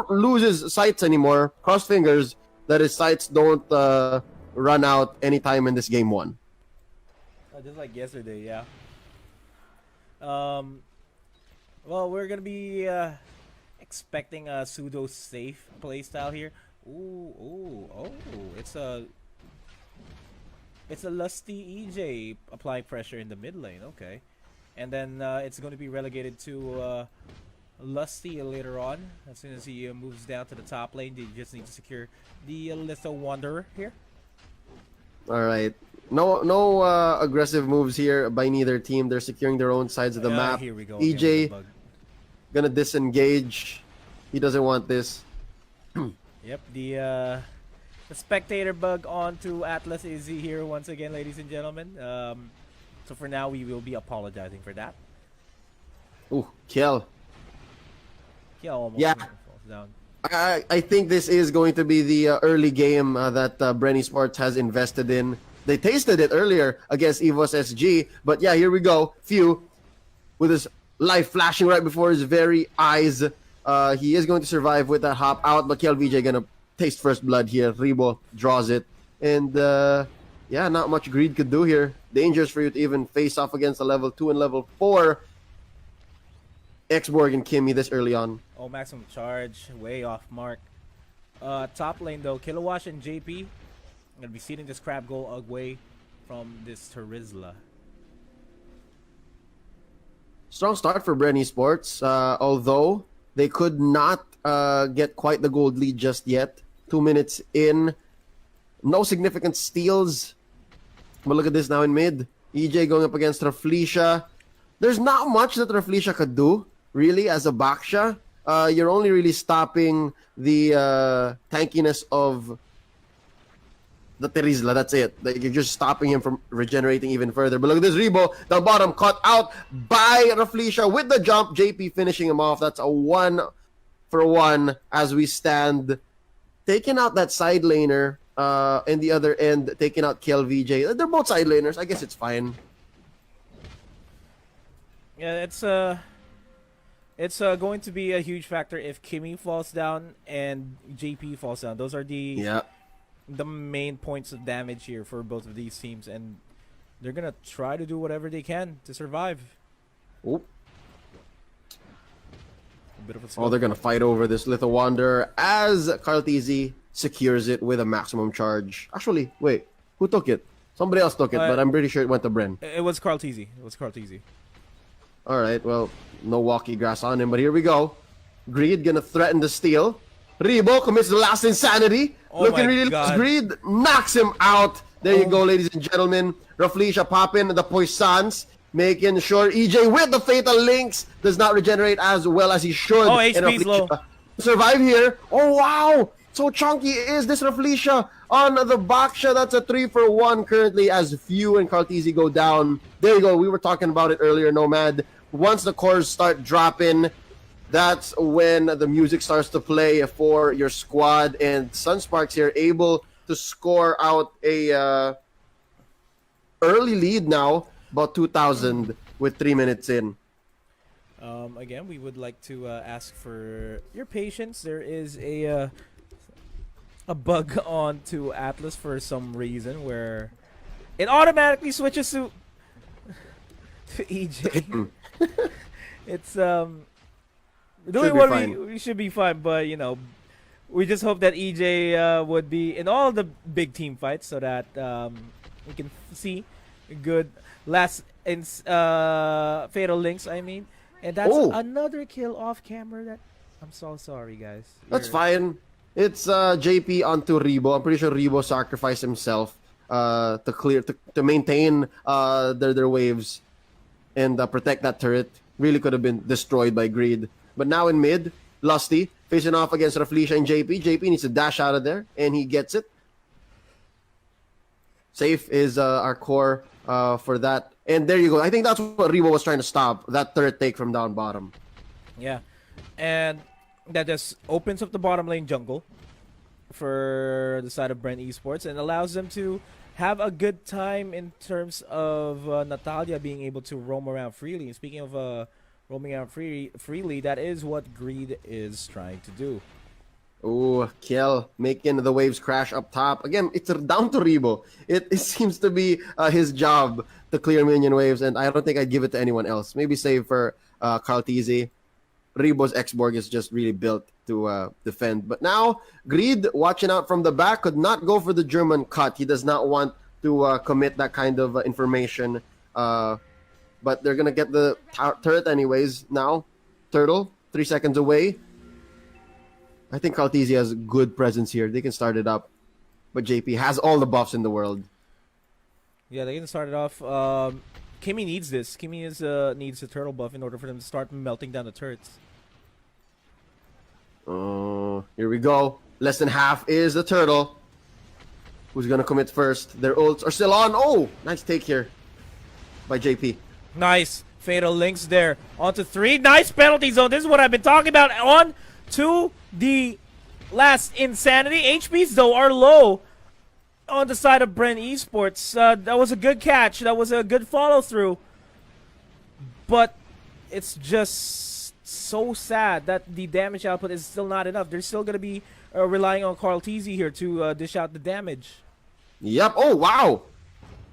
loses sights anymore. Cross fingers that his sights don't run out anytime in this game one. Just like yesterday, yeah. Well, we're gonna be expecting a pseudo safe playstyle here. Oh! It's a lusty EJ applying pressure in the mid lane. Okay, and then it's going to be relegated to Lusty later on. As soon as he moves down to the top lane, they just need to secure the Little Wanderer here. All right. No aggressive moves here by neither team. They're securing their own sides of the map. Here we go. EJ gonna disengage. He doesn't want this. Yep, the spectator bug onto Atlas is here once again, ladies and gentlemen. So for now, we will be apologizing for that. Ooh, kill. Yeah, almost yeah. falls down. I think this is going to be the early game that Bren Esport has invested in. They tasted it earlier against EVOS SG, but yeah, here we go. Few with his life flashing right before his very eyes. He is going to survive with that hop out, but KLVJ gonna taste first blood here. Rebo draws it, and yeah, not much Greed could do here. Dangerous for you to even face off against a level 2 and level 4 Xborg and Kimmy this early on. Oh, maximum charge, way off mark. Top lane though, Kilowash and JP gonna be seeding this crab goal away from this Terizla. Strong start for Bren Esports, although they could not get quite the gold lead just yet. 2 minutes in, no significant steals. But look at this now in mid. EJ going up against Raflesia. There's not much that Raflesia could do, really, as a Baksha. You're only really stopping the tankiness of the Terizla. That's it. You're just stopping him from regenerating even further. But look at this Rebo, the bottom caught out by Raflesia with the jump. JP finishing him off. That's a 1-for-1 as we stand. Taking out that side laner, and the other end taking out KLVJ. They're both side laners. I guess it's fine. Yeah, it's going to be a huge factor if Kimmy falls down and JP falls down. Those are the main points of damage here for both of these teams, and they're gonna try to do whatever they can to survive. Oop. A bit of a they're gonna fight over this Little Wanderer as Karltizi secures it with a maximum charge. Actually, wait, who took it? Somebody else took it, but I'm pretty sure it went to Bren. It was Karltizi. All right, well, no walkie grass on him, but here we go. Greed gonna threaten the steal. Rebo commits the last insanity. Looking really loose. Greed knocks him out. There you go, ladies and gentlemen. Raflesia popping the Poissons, making sure EJ with the Fatal Links does not regenerate as well as he should. Oh, HP's low. Survive here. Oh, wow. So chunky is this Raflesia on the Baksha. That's a 3-for-1 currently as Few and Karltizi go down. There you go. We were talking about it earlier, Nomad. Once the cores start dropping, that's when the music starts to play for your squad, and Sunsparks here able to score out a early lead now, about 2,000 with 3 minutes in. Again, we would like to ask for your patience. There is a bug onto Atlas for some reason where it automatically switches to EJ. It's doing what we should be fine, but you know, we just hope that EJ would be in all the big team fights so that we can see good last Fatal Links. I mean, and that's another kill off camera. That I'm so sorry, guys. That's fine. It's JP onto Rebo. I'm pretty sure Rebo sacrificed himself to maintain their waves and protect that turret. Really could have been destroyed by Greed. But now in mid, Lusty facing off against Raflesia and JP. JP needs to dash out of there, and he gets it. Safe is our core for that. And there you go. I think that's what Rebo was trying to stop, that turret take from down bottom. Yeah. And that just opens up the bottom lane jungle for the side of Bren Esports and allows them to have a good time in terms of Natalia being able to roam around freely. And speaking of roaming around freely, that is what Greed is trying to do. Ooh, Kiel making the waves crash up top. Again, it's down to Rebo. It seems to be his job to clear minion waves, and I don't think I'd give it to anyone else. Maybe save for Carl TZ. Rebo's X-Borg is just really built to defend. But now, Greed, watching out from the back, could not go for the German cut. He does not want to commit that kind of information. But they're going to get the turret anyways now. Turtle, 3 seconds away. I think Kaltizi has good presence here. They can start it up. But JP has all the buffs in the world. Yeah, they can start it off. Kimmy needs this. Kimmy needs a turtle buff in order for them to start melting down the turrets. Here we go. Less than half is the turtle. Who's going to commit first? Their ults are still on. Oh, nice take here by JP. Nice. Fatal links there. Onto 3. Nice penalty zone. This is what I've been talking about. On to the last insanity. HPs, though, are low on the side of Bren Esports. That was a good catch. That was a good follow-through. But it's just so sad that the damage output is still not enough. They're still going to be relying on Carl TZ here to dish out the damage. Yep. Oh, wow.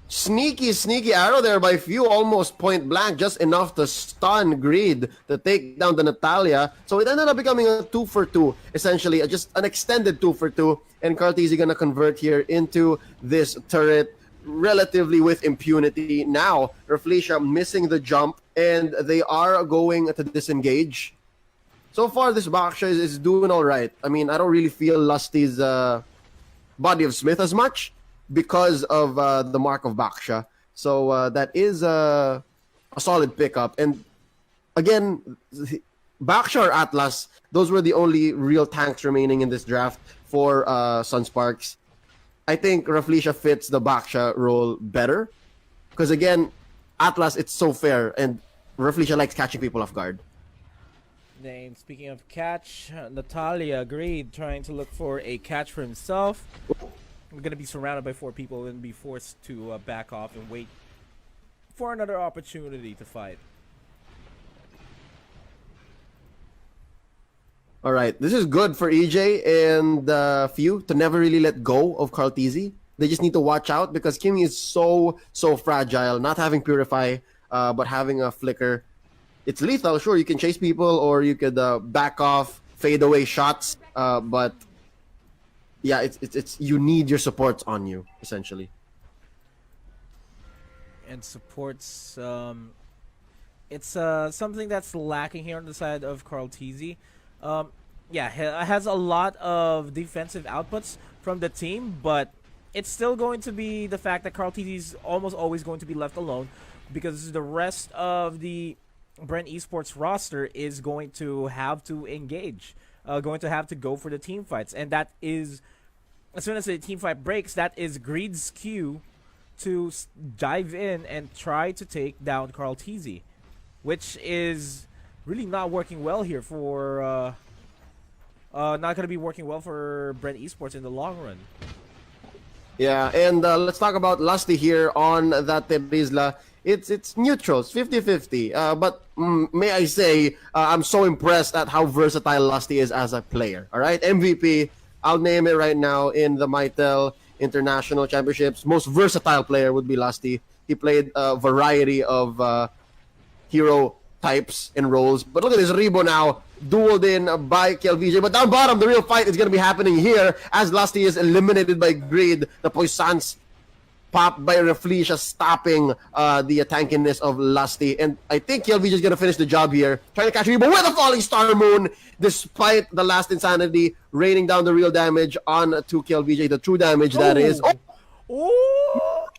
Sneaky arrow there by Few, almost point blank, just enough to stun Greed to take down the Natalia. So it ended up becoming a 2-for-2, essentially, just an extended 2-for-2. And Cartesi gonna convert here into this turret relatively with impunity. Now, Reflecia missing the jump, and they are going to disengage. So far, this Baksha is doing all right. I mean, I don't really feel Lusty's Body of Smith as much, because of the mark of Baksha. So that is a solid pickup. And again, Baksha or Atlas, those were the only real tanks remaining in this draft for Sunsparks. I think Reflecia fits the Baksha role better. Because again, Atlas, it's so fair, and Reflecia likes catching people off guard. Then, speaking of catch, Natalia agreed, trying to look for a catch for himself. We're going to be surrounded by 4 people and be forced to back off and wait for another opportunity to fight. All right, this is good for EJ and Few to never really let go of Cartesi. They just need to watch out because Kimmy is so fragile. Not having Purify, but having a Flicker. It's lethal, sure, you can chase people or you could back off, fade away shots, but yeah, it's you need your supports on you, essentially. And supports, it's something that's lacking here on the side of Carl TZ. Yeah, has a lot of defensive outputs from the team, but it's still going to be the fact that Carl TZ is almost always going to be left alone because the rest of the Bren Esports roster is going to have to engage, going to have to go for the team fights, and that is, as soon as the team fight breaks, that is Greed's cue to dive in and try to take down Carl TZ, which is really not working well here for, not going to be working well for Bren Esports in the long run. Yeah, and let's talk about Lusty here on that Terizla. It's neutral, it's 50-50. But may I say, I'm so impressed at how versatile Lusty is as a player. All right, MVP. I'll name it right now in the Mytel International Championships. Most versatile player would be Lusty. He played a variety of hero types and roles. But look at this Rebo now, dueled in by KLVJ. But down bottom, the real fight is going to be happening here as Lusty is eliminated by Greed. The Poissons popped by Reflecia, stopping the tankiness of Lusty. And I think KLVJ is going to finish the job here. Trying to catch Rebo with a falling Star Moon, despite the last insanity, raining down the real damage on to KLVJ. The true damage, that is. Oh!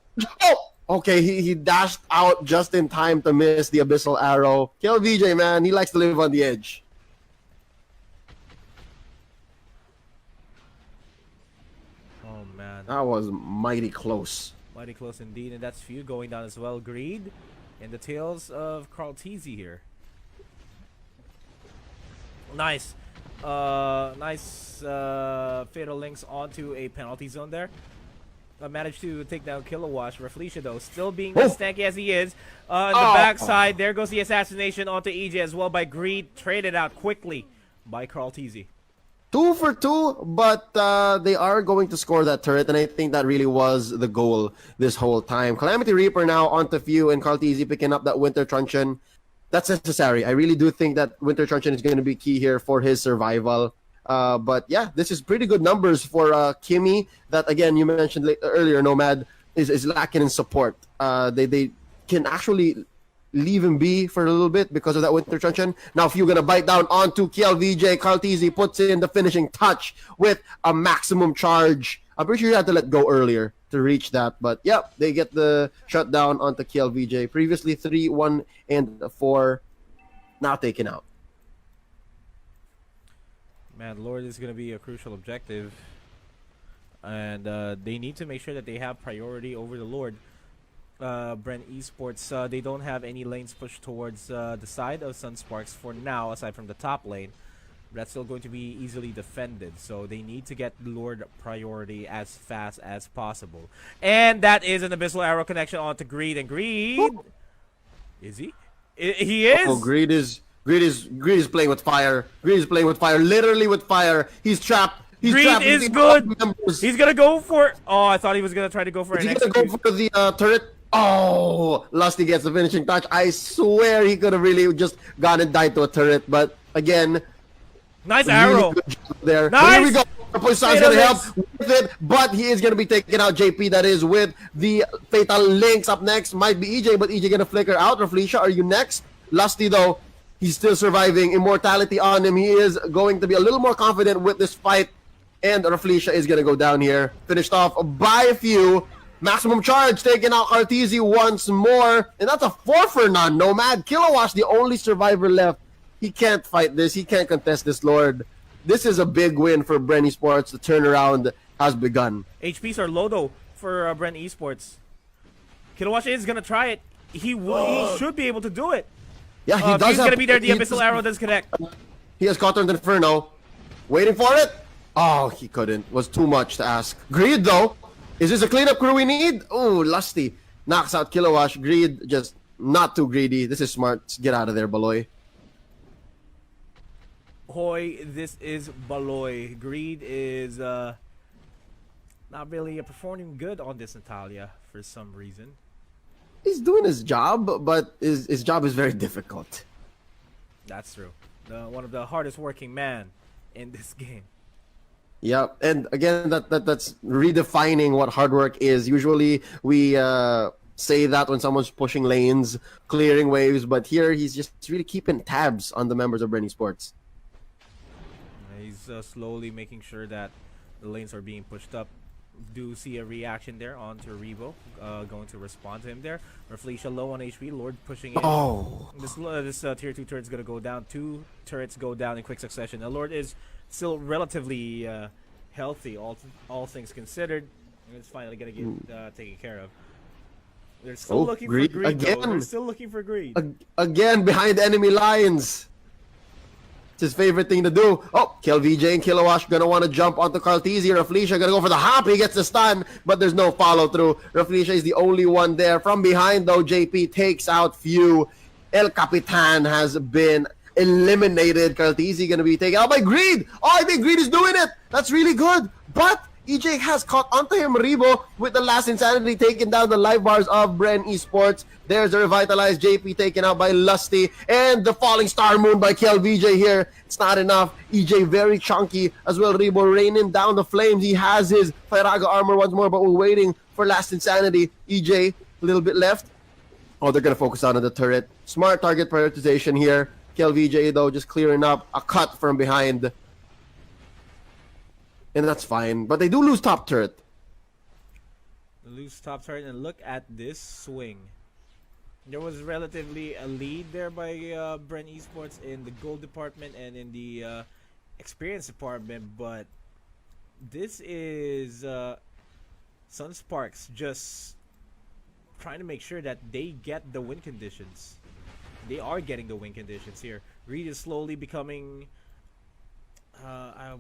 Okay, he dashed out just in time to miss the Abyssal Arrow. KLVJ, man, he likes to live on the edge. Oh, man. That was mighty close. Mighty close indeed, and that's Few going down as well. Greed in the tails of Carl TZ here. Nice. Nice fatal links onto a penalty zone there. Managed to take down Kilowash. Reflecia, though, still being as stanky as he is. On the backside, there goes the assassination onto EJ as well by Greed. Traded out quickly by Carl TZ. 2 for 2, but they are going to score that turret, and I think that really was the goal this whole time. Calamity Reaper now onto Few, and Cartezy picking up that Winter Truncheon. That's necessary. I really do think that Winter Truncheon is going to be key here for his survival. But yeah, this is pretty good numbers for Kimmy. That again, you mentioned earlier, Nomad is lacking in support. They can actually leave him be for a little bit because of that Winter Truncheon. Now, if you're gonna bite down onto KLVJ, Cartezy puts in the finishing touch with a maximum charge. I'm pretty sure you had to let go earlier to reach that, but yep, they get the shutdown onto KLVJ. Previously 3, 1, and 4, now taken out. Man, Lord is going to be a crucial objective. And they need to make sure that they have priority over the Lord. Bren Esports, they don't have any lanes pushed towards the side of Sunsparks for now, aside from the top lane. That's still going to be easily defended. So they need to get Lord priority as fast as possible. And that is an Abyssal Arrow connection onto Greed. And Greed... Ooh. Is he? He is! Oh, Greed is playing with fire. Greed is playing with fire, literally with fire. He's trapped. Greed is good. He's gonna go for. Oh, I thought he was gonna try to go for an execute. He's gonna go for the turret. Oh, Lusty gets the finishing touch. I swear he could have really just gone and died to a turret, but again, nice arrow there. Nice. Here we go. Poison's gonna help with it, but he is gonna be taking out JP. That is with the fatal links. Up next might be EJ, but EJ gonna flicker out. Rafleisha, are you next? Lusty though, he's still surviving. Immortality on him. He is going to be a little more confident with this fight. And Rafleisha is going to go down here. Finished off by a few. Maximum charge taking out Cartezy once more. And that's a 4 for none. Nomad. Kilowatt's the only survivor left. He can't fight this. He can't contest this Lord. This is a big win for Bren Esports. The turnaround has begun. HPs are low though for Bren Esports. Kilowatt is going to try it. He should be able to do it. Yeah, he does. He's going to be there. The Abyssal Arrow does connect. He has caught the Inferno. Waiting for it. Oh, he couldn't. Was too much to ask. Greed, though. Is this a cleanup crew we need? Oh, Lusty knocks out Kilowatt. Greed just not too greedy. This is smart. Get out of there, Baloy. Hoy, this is Baloy. Greed is not really performing good on this Natalia for some reason. He's doing his job, but his job is very difficult. That's true. One of the hardest working man in this game. Yeah, and again, that's redefining what hard work is. Usually, we say that when someone's pushing lanes, clearing waves, but here he's just really keeping tabs on the members of Bren Esports. He's slowly making sure that the lanes are being pushed up. Do see a reaction there onto Rebo, going to respond to him there. Rafleisha low on HP, Lord pushing in. Oh, this tier 2 turret's gonna go down. 2 turrets go down in quick succession. The Lord is still relatively healthy, all things considered. And it's finally gonna get taken care of. They're still looking for greed. Again. They're still looking for greed. Again, behind enemy lines. It's his favorite thing to do. Oh, KLVJ and Kilowatt gonna want to jump onto Cartezy. Rafleisha gonna go for the hop. He gets the stun, but there's no follow through. Rafleisha is the only one there. From behind though, JP takes out Few. El Capitan has been eliminated. Cartezy gonna be taken out by Greed. Oh, I think Greed is doing it. That's really good. But EJ has caught onto him, Rebo, with the last Insanity taking down the live bars of Bren Esports. There's the revitalized JP taken out by Lusty, and the falling star moon by KLVJ here. It's not enough. EJ very chunky as well. Rebo raining down the flames. He has his Firaga armor once more, but we're waiting for last Insanity. EJ, a little bit left. Oh, they're going to focus on the turret. Smart target prioritization here. KLVJ, though, just clearing up a cut from behind. And that's fine. But they do lose top turret. Lose top turret, and look at this swing. There was relatively a lead there by Bren Esports in the gold department and in the experience department, but this is Sunsparks just trying to make sure that they get the win conditions. They are getting the win conditions here. Reed is slowly becoming I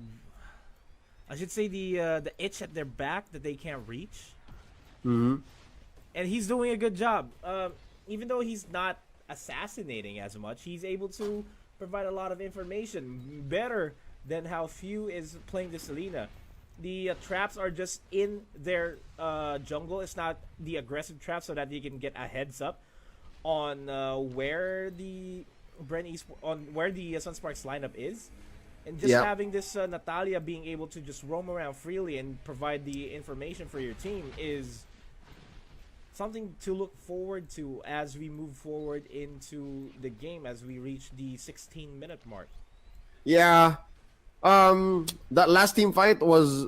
should say the itch at their back that they can't reach. Mm-hmm. And he's doing a good job. Even though he's not assassinating as much, he's able to provide a lot of information better than how Few is playing this Selena. The traps are just in their jungle. It's not the aggressive trap, so that you can get a heads up on where the Sunsparks lineup is, and just having this Natalia being able to just roam around freely and provide the information for your team is something to look forward to as we move forward into the game, as we reach the 16-minute mark. Yeah. That last team fight was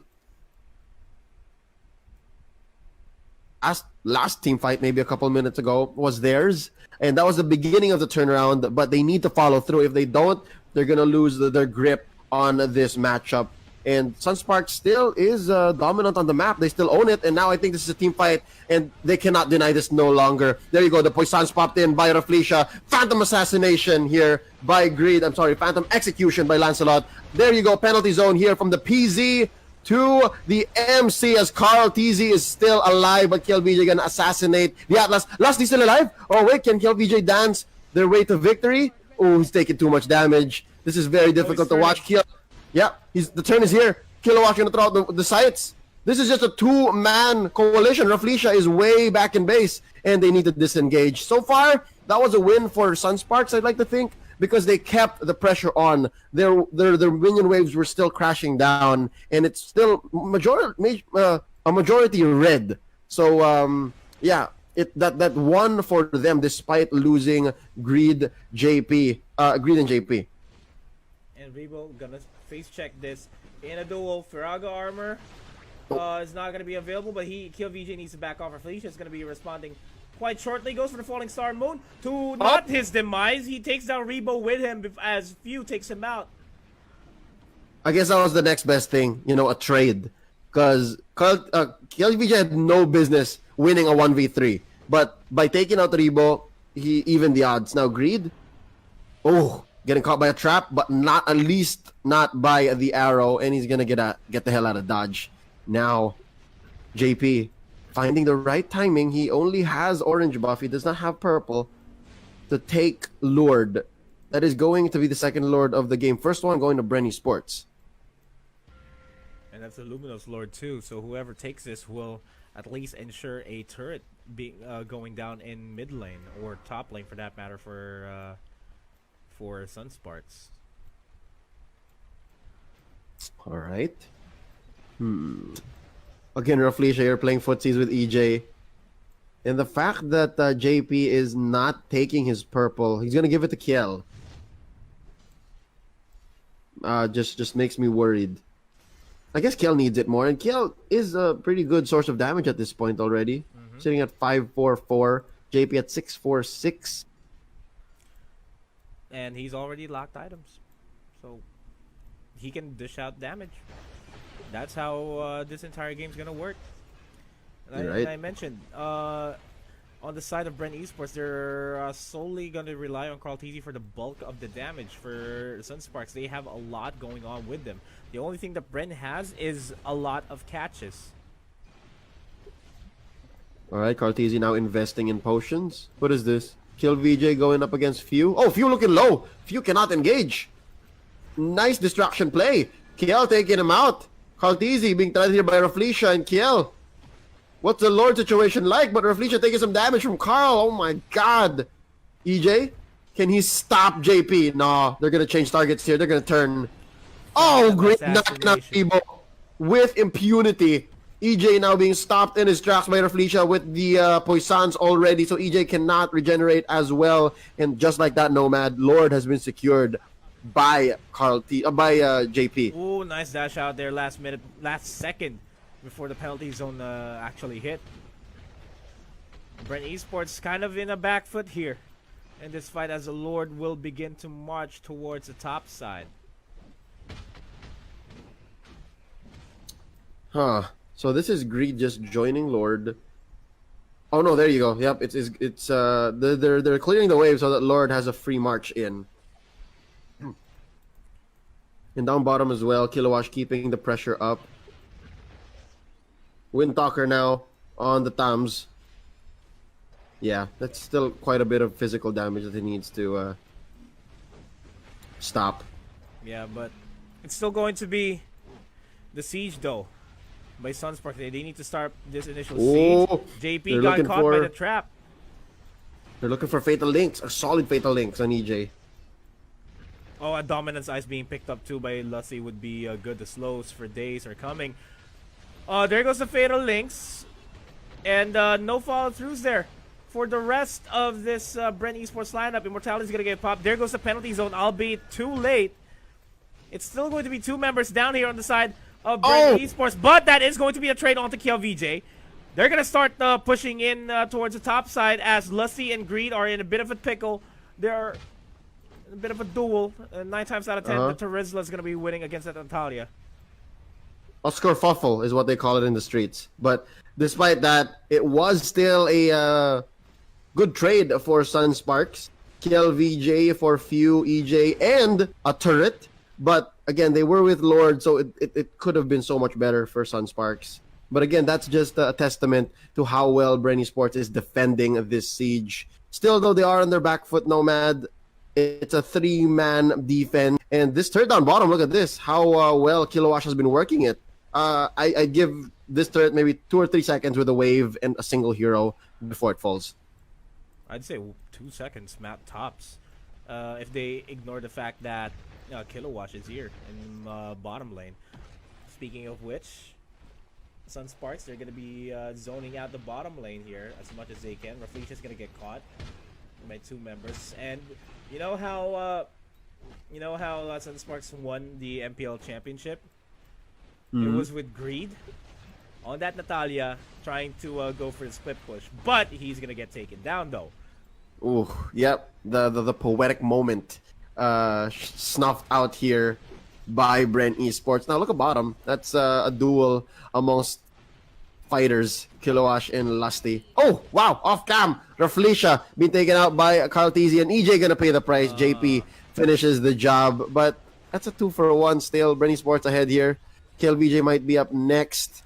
last team fight maybe a couple minutes ago was theirs, and that was the beginning of the turnaround. But they need to follow through. If they don't, they're gonna lose their grip on this matchup. And Sunsparks still is dominant on the map. They still own it, and now I think this is a team fight, and they cannot deny this no longer. There you go. The Poisons popped in by Raflesia. Phantom assassination here by Greed. I'm sorry, Phantom execution by Lancelot. There you go. Penalty zone here from the PZ to the MC as Carl TZ is still alive, but KLVJ gonna assassinate the Atlas. Last, he's still alive? Oh wait, can KLVJ dance their way to victory? Oh, he's taking too much damage. This is very difficult to watch. Kill. Yeah, the turn is here. Kilowatt gonna throw out the sights. This is just a two-man coalition. Raflesia is way back in base, and they need to disengage. So far, that was a win for Sunsparks, I'd like to think, because they kept the pressure on. Their minion waves were still crashing down, and it's still a majority red. So yeah, that won for them despite losing Greed and JP. And Rebo gonna face check this in a duel. Firaga armor is not gonna be available, but KLVJ needs to back off. Felicia is gonna be responding quite shortly. Goes for the Falling Star Moon to not his demise. He takes down Rebo with him as Few takes him out. I guess that was the next best thing, a trade. Because KLVJ had no business winning a 1v3. But by taking out Rebo, he evened the odds. Now Greed, getting caught by a trap, but at least not by the arrow, and he's gonna get the hell out of dodge. Now, JP finding the right timing. He only has orange buff. He does not have purple to take Lord. That is going to be the second Lord of the game. First one going to Bren Sports. And that's a Luminous Lord too. So whoever takes this will at least ensure a turret going down in mid lane or top lane for that matter for Sunsparks. All right. Again, Raflesia here playing footsies with EJ. And the fact that JP is not taking his purple, he's going to give it to Kiel. Just makes me worried. I guess Kiel needs it more. And Kiel is a pretty good source of damage at this point already. Sitting at 544. JP at 646. And he's already locked items. So he can dish out damage. That's how this entire game's gonna work. And I mentioned on the side of Bren Esports, they're solely gonna rely on Carl TZ for the bulk of the damage. For Sunsparks, they have a lot going on with them. The only thing that Bren has is a lot of catches. Alright, Carl TZ now investing in potions. What is this? Kill VJ going up against Few. Oh, Few looking low. Few cannot engage. Nice distraction play. Kiel taking him out. Carl TZ being tried here by Raflesia and Kiel. What's the Lord situation like? But Raflesia taking some damage from Carl. Oh my god. EJ, can he stop JP? No, they're going to change targets here. They're going to turn. Oh, great knock with impunity. EJ now being stopped in his tracks by Raflesia with the Poisons already, so EJ cannot regenerate as well. And just like that, Nomad, Lord has been secured by JP. Ooh, nice dash out there last second before the penalty zone actually hit. Bren Esports kind of in a back foot here in this fight as the Lord will begin to march towards the top side. So this is Greed just joining Lord. Oh no, there you go. Yep, it's they're clearing the wave so that Lord has a free march in. And down bottom as well, Kilowatt keeping the pressure up. Windtalker now on the Tams. Yeah, that's still quite a bit of physical damage that he needs to stop. Yeah, but It's still going to be the siege though by Sunsparks. They need to start this initial Oh, siege. they're JP got looking caught by for- the trap. They're looking for fatal links, a solid fatal links on EJ. Oh, a dominance ice being picked up too by Lusty would be good. The slows for days are coming. There goes the fatal links. And no follow-throughs there. For the rest of this Bren Esports lineup, Immortality's going to get popped. There goes the penalty zone, albeit too late. It's still going to be 2 members down here on the side of Bren Esports. But that is going to be a trade onto KLVJ. They're going to start pushing in towards the top side as Lusty and Greed are in a bit of a pickle. They're a bit of a duel. 9 times out of 10, the Terizla is going to be winning against that Natalia. Oscar Fuffle is what they call it in the streets. But despite that, it was still a good trade for Sunsparks. Kill VJ for few EJ and a turret. But again, they were with Lord, so it could have been so much better for Sunsparks. But again, that's just a testament to how well Bren Esports is defending this siege. Still, though, they are on their back foot, Nomad. It's a 3-man defense. And this turret down bottom, look at this. How well Kilowash has been working it. I give this turret maybe 2 or 3 seconds with a wave and a single hero before it falls. I'd say 2 seconds, map tops. If they ignore the fact that Kilowash is here in bottom lane. Speaking of which, Sunsparks, they're going to be zoning out the bottom lane here as much as they can. Raflicia's going to get caught by 2 members. And you know how Sunsparks won the MPL championship? It was with Greed on that Natalia trying to go for the split push. But he's going to get taken down though. Ooh, yep. The poetic moment snuffed out here by Bren Esports. Now look at bottom. That's a duel amongst fighters, Kilowash and Lusty. Oh, wow, off cam. Raflicia being taken out by Carl Tizzy and EJ gonna pay the price. JP finishes the job, but that's a 2-for-1 still. Bren Esports ahead here. KLVJ might be up next.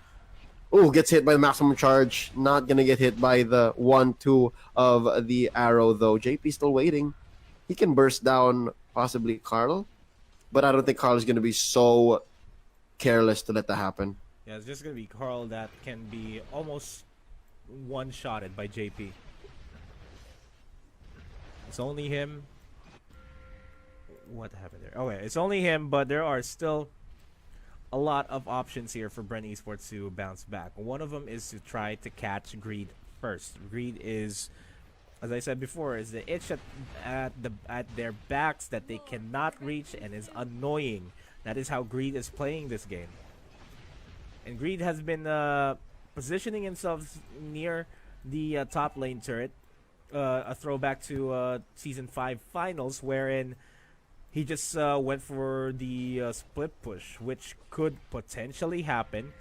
Oh, gets hit by the maximum charge. Not gonna get hit by the 1-2 of the arrow though. JP still waiting. He can burst down possibly Carl, but I don't think Carl is gonna be so careless to let that happen. Yeah, it's just going to be Carl that can be almost one-shotted by JP. It's only him. What happened there? Okay, it's only him, but there are still a lot of options here for Bren Esports to bounce back. One of them is to try to catch Greed first. Greed is, as I said before, is the itch at their backs that they cannot reach and is annoying. That is how Greed is playing this game. And Greed has been positioning himself near the top lane turret. A throwback to Season 5 finals, wherein he just went for the split push, which could potentially happen,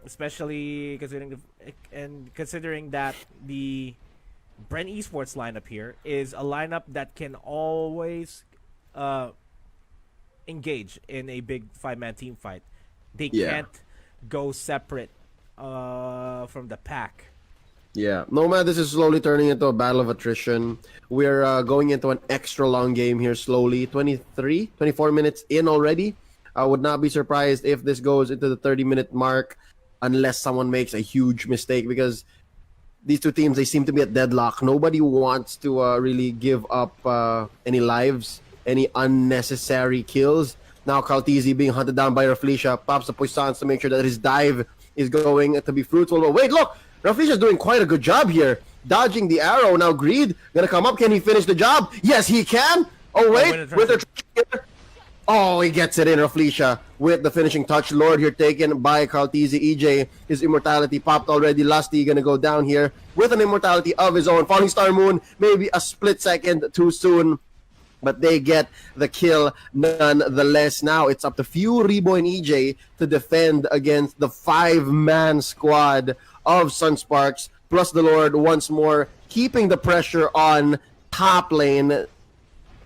especially considering that the Bren Esports lineup here is a lineup that can always engage in a big 5-man team fight. They can't go separate from the pack. Yeah, Nomad, this is slowly turning into a battle of attrition. We're going into an extra long game here slowly. 24 minutes in already. I would not be surprised if this goes into the 30-minute mark unless someone makes a huge mistake, because these two teams, they seem to be at deadlock. Nobody wants to really give up any lives, any unnecessary kills. Now Kaltizi being hunted down by Raflicia pops the Puissance to make sure that his dive is going to be fruitful. But wait, look! Raflicia's doing quite a good job here. Dodging the arrow. Now Greed gonna come up. Can he finish the job? Yes, he can! Oh, wait! Oh, he gets it in, Raflicia, with the finishing touch. Lord here taken by Kaltizi. EJ, his immortality popped already. Lusty gonna go down here with an immortality of his own. Falling Star Moon, maybe a split second too soon, but they get the kill nonetheless. Now it's up to Fury Boy and EJ to defend against the 5-man squad of Sunsparks, plus the Lord once more, keeping the pressure on top lane.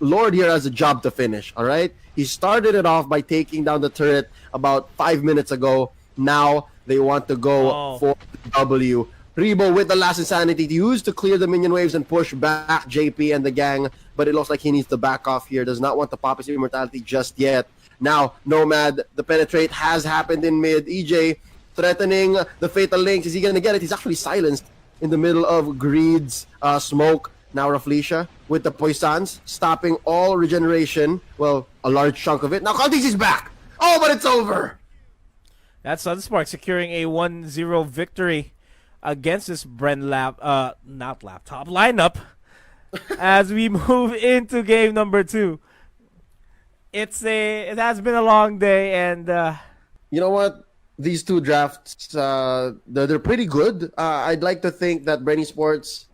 Lord here has a job to finish, all right? He started it off by taking down the turret about 5 minutes ago. Now they want to go for the W. Rebo with the last insanity to use to clear the minion waves and push back JP and the gang, but it looks like he needs to back off here. Does not want to pop his immortality just yet. Now, Nomad, the penetrate has happened in mid. EJ threatening the Fatal Links. Is he going to get it? He's actually silenced in the middle of Greed's smoke. Now Raflesia with the Poisons, stopping all regeneration. Well, a large chunk of it. Now Caldiz is back. Oh, but it's over. That's Sunsparks securing a 1-0 victory against this Bren not laptop lineup as we move into game number 2. It has been a long day, and you know what? These two drafts, they're pretty good. I'd like to think that Bren Esports,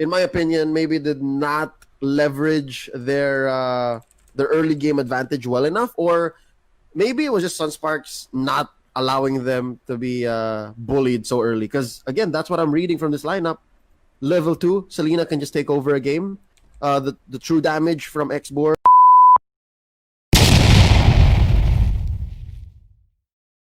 in my opinion, maybe did not leverage their early game advantage well enough, or maybe it was just Sunsparks not allowing them to be bullied so early. Because again, that's what I'm reading from this lineup. Level 2, Selena can just take over a game. The true damage from Xboard